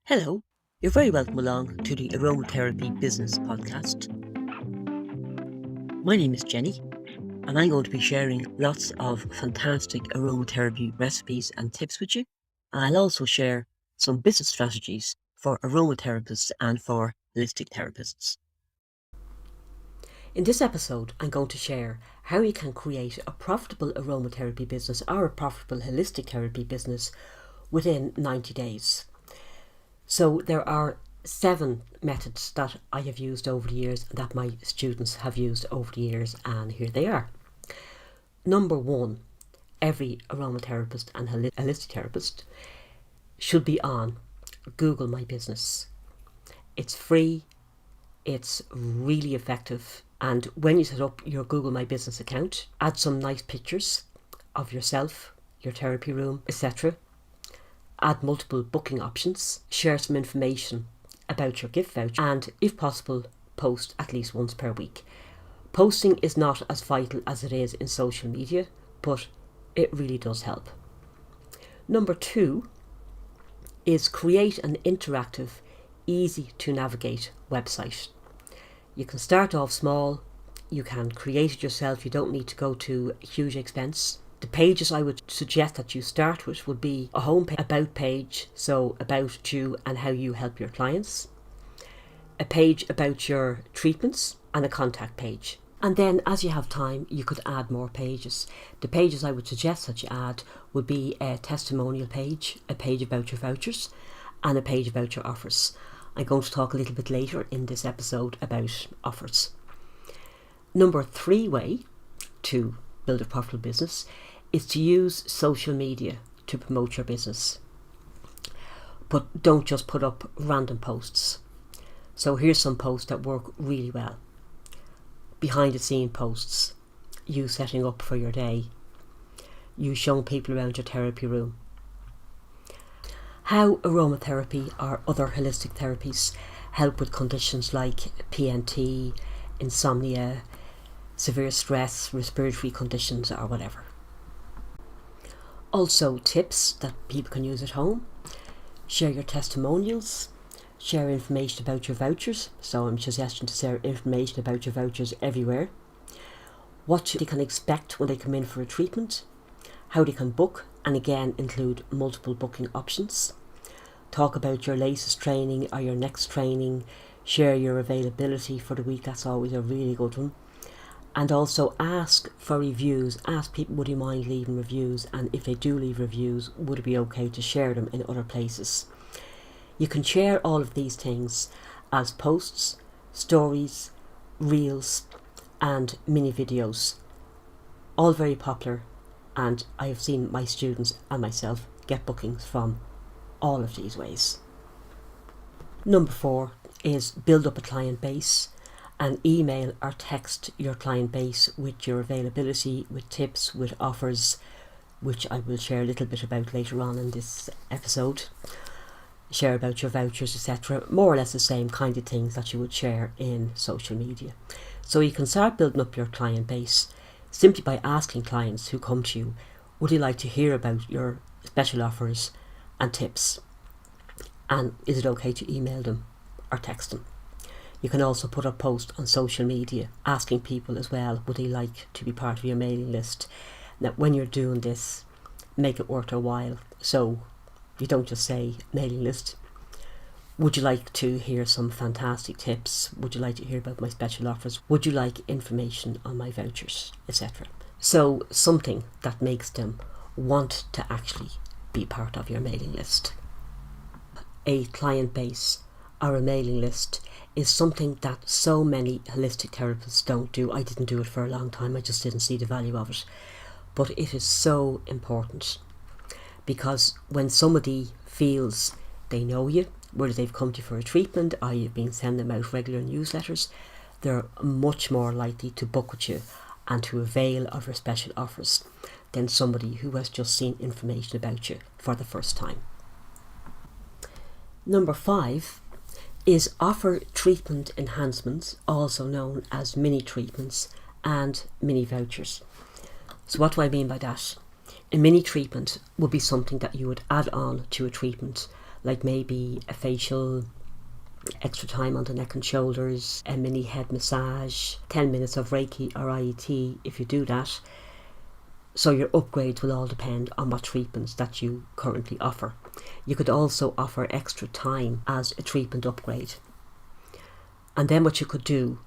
Hello, you're very welcome along to the Aromatherapy Business Podcast. My name is Jenny, and I'm going to be sharing lots of fantastic aromatherapy recipes and tips with you. And I'll also share some business strategies for aromatherapists and for holistic therapists. In this episode, I'm going to share how you can create a profitable aromatherapy business or a profitable holistic therapy business within 90 days. So there are 7 methods that I have used over the years, that my students have used over the years, and here they are. Number 1, every aromatherapist and holistic therapist should be on Google My Business. It's free, it's really effective, and when you set up your Google My Business account, add some nice pictures of yourself, your therapy room, etc. Add multiple booking options, share some information about your gift voucher, and if possible, post at least once per week. Posting is not as vital as it is in social media, but it really does help. Number 2 is create an interactive, easy to navigate website. You can start off small, you can create it yourself, you don't need to go to a huge expense. The pages I would suggest that you start with would be a home about page, so about you and how you help your clients, a page about your treatments, and a contact page. And then as you have time, you could add more pages. The pages I would suggest that you add would be a testimonial page, a page about your vouchers, and a page about your offers. I'm going to talk a little bit later in this episode about offers. Number 3 way to build a profitable business is to use social media to promote your business. But don't just put up random posts. So here's some posts that work really well. Behind the scene posts, you setting up for your day, you showing people around your therapy room. How aromatherapy or other holistic therapies help with conditions like PNT, insomnia, severe stress, respiratory conditions, or whatever. Also tips that people can use at home. Share your testimonials, share information about your vouchers. So I'm suggesting to share information about your vouchers everywhere. What they can expect when they come in for a treatment, how they can book, and again include multiple booking options. Talk about your latest training or your next training, share your availability for the week, that's always a really good one. And also ask for reviews, ask people would you mind leaving reviews, and if they do leave reviews, would it be okay to share them in other places. You can share all of these things as posts, stories, reels and mini videos, all very popular, and I have seen my students and myself get bookings from all of these ways. Number 4 is build up a client base, and email or text your client base with your availability, with tips, with offers, which I will share a little bit about later on in this episode. Share about your vouchers, etc. More or less the same kind of things that you would share in social media. So you can start building up your client base simply by asking clients who come to you, would you like to hear about your special offers and tips? And is it okay to email them or text them? You can also put a post on social media asking people as well, would they like to be part of your mailing list? Now, when you're doing this, make it worth their while. So you don't just say mailing list. Would you like to hear some fantastic tips? Would you like to hear about my special offers? Would you like information on my vouchers, etc.? So something that makes them want to actually be part of your mailing list. A client base or a mailing list is something that so many holistic therapists don't do. I didn't do it for a long time, I just didn't see the value of it. But it is so important, because when somebody feels they know you, whether they've come to you for a treatment or you've been sending them out regular newsletters, they're much more likely to book with you and to avail of your special offers than somebody who has just seen information about you for the first time. Number 5 is offer treatment enhancements, also known as mini treatments and mini vouchers. So what do I mean by that? A mini treatment would be something that you would add on to a treatment, like maybe a facial, extra time on the neck and shoulders, a mini head massage, 10 minutes of Reiki or IET if you do that. So your upgrades will all depend on what treatments that you currently offer. You could also offer extra time as a treatment upgrade. And then what you could do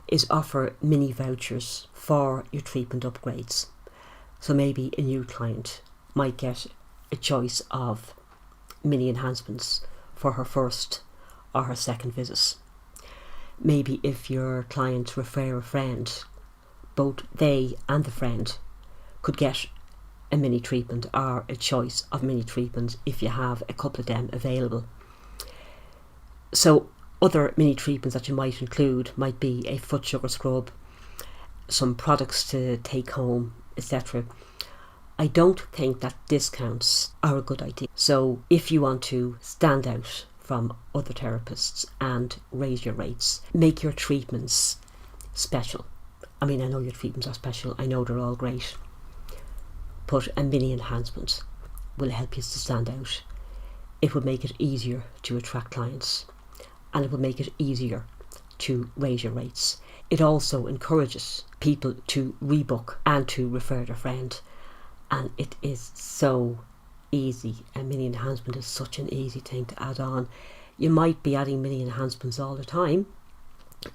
is offer mini vouchers for your treatment upgrades. So maybe a new client might get a choice of mini enhancements for her first or her second visit. Maybe if your client refer a friend, both they and the friend could get a mini treatment or a choice of mini treatments if you have a couple of them available. So other mini treatments that you might include might be a foot sugar scrub, some products to take home, etc. I don't think that discounts are a good idea. So if you want to stand out from other therapists and raise your rates, make your treatments special. I mean, I know your treatments are special, I know they're all great, but a mini enhancement will help you to stand out. It will make it easier to attract clients, and it will make it easier to raise your rates. It also encourages people to rebook and to refer their friend, and it is so easy. A mini enhancement is such an easy thing to add on. You might be adding mini enhancements all the time.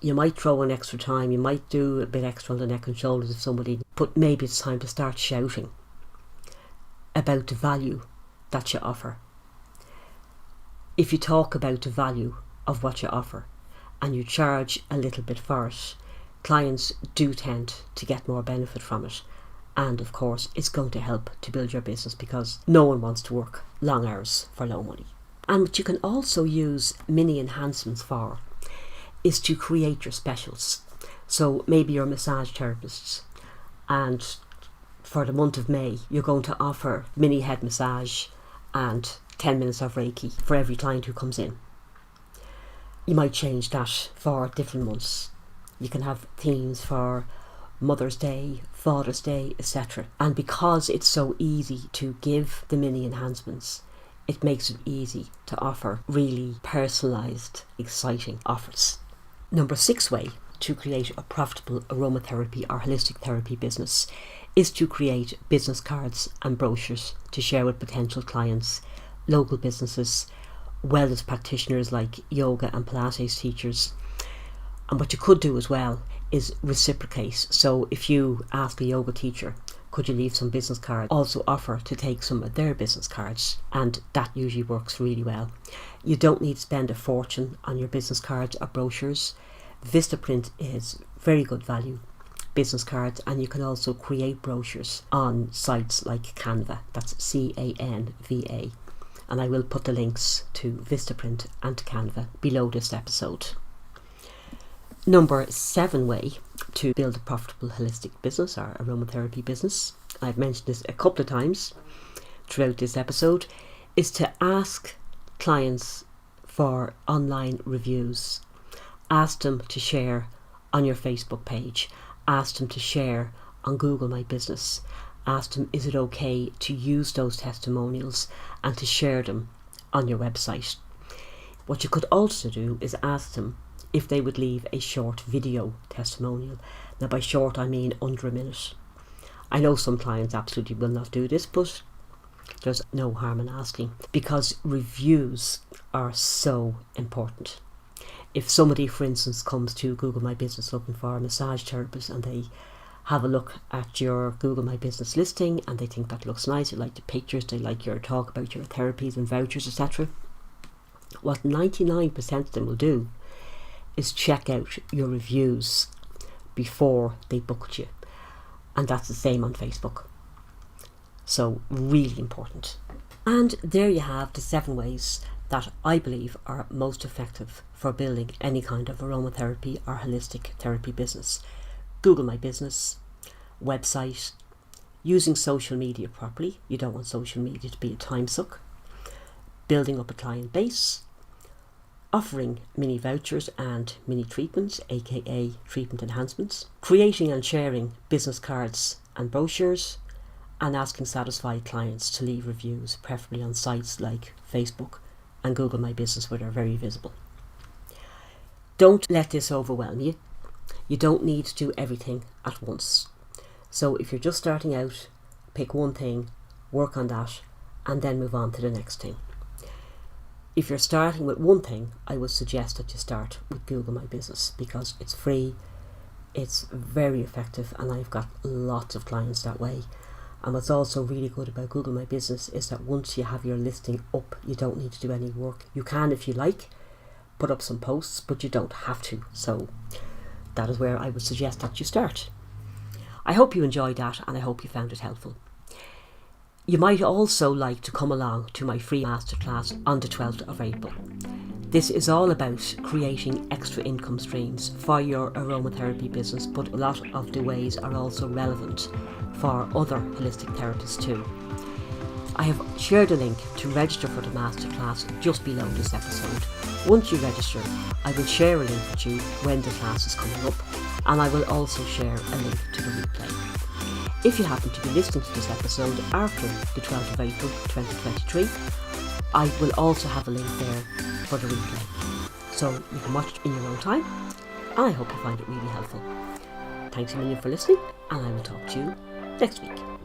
You might throw in extra time, you might do a bit extra on the neck and shoulders if somebody, but maybe it's time to start shouting about the value that you offer. If you talk about the value of what you offer and you charge a little bit for it, clients do tend to get more benefit from it. And of course, it's going to help to build your business, because no one wants to work long hours for low money. And what you can also use mini enhancements for is to create your specials. So maybe you're massage therapists, and for the month of May, you're going to offer mini head massage and 10 minutes of Reiki for every client who comes in. You might change that for different months. You can have themes for Mother's Day, Father's Day, etc. And because it's so easy to give the mini enhancements, it makes it easy to offer really personalised, exciting offers. Number 6 way to create a profitable aromatherapy or holistic therapy business is to create business cards and brochures to share with potential clients, local businesses, wellness practitioners like yoga and Pilates teachers. And what you could do as well is reciprocate. So if you ask a yoga teacher, could you leave some business cards, also offer to take some of their business cards, and that usually works really well. You don't need to spend a fortune on your business cards or brochures. Vistaprint is very good value business cards, and you can also create brochures on sites like Canva. That's Canva, and I will put the links to Vistaprint and to Canva below this episode. Number 7 way to build a profitable holistic business or aromatherapy business, I've mentioned this a couple of times throughout this episode, is to ask clients for online reviews. Ask them to share on your Facebook page. Ask them to share on Google My Business. Ask them, is it okay to use those testimonials and to share them on your website? What you could also do is ask them if they would leave a short video testimonial. Now by short I mean under a minute. I know some clients absolutely will not do this, but there's no harm in asking, because reviews are so important. If somebody, for instance, comes to Google My Business looking for a massage therapist, and they have a look at your Google My Business listing and they think that looks nice, they like the pictures, they like your talk about your therapies and vouchers, etc., what 99% of them will do is check out your reviews before they booked you. And that's the same on Facebook. So really important. And there you have the 7 ways that I believe are most effective for building any kind of aromatherapy or holistic therapy business. Google My Business, website, using social media properly. You don't want social media to be a time suck. Building up a client base, offering mini vouchers and mini treatments, aka treatment enhancements, creating and sharing business cards and brochures, and asking satisfied clients to leave reviews, preferably on sites like Facebook, and Google My Business, where they're very visible. Don't let this overwhelm you. You don't need to do everything at once. So if you're just starting out, pick one thing, work on that, and then move on to the next thing. If you're starting with one thing, I would suggest that you start with Google My Business, because it's free, it's very effective, and I've got lots of clients that way. And what's also really good about Google My Business is that once you have your listing up, you don't need to do any work. You can, if you like, put up some posts, but you don't have to. So that is where I would suggest that you start. I hope you enjoyed that, and I hope you found it helpful. You might also like to come along to my free masterclass on the 12th of April. This is all about creating extra income streams for your aromatherapy business, but a lot of the ways are also relevant for other holistic therapists too. I have shared a link to register for the masterclass just below this episode. Once you register, I will share a link with you when the class is coming up, and I will also share a link to the replay. If you happen to be listening to this episode after the 12th of April 2023, I will also have a link there for the replay. So you can watch it in your own time, and I hope you find it really helpful. Thanks a million for listening, and I will talk to you next week.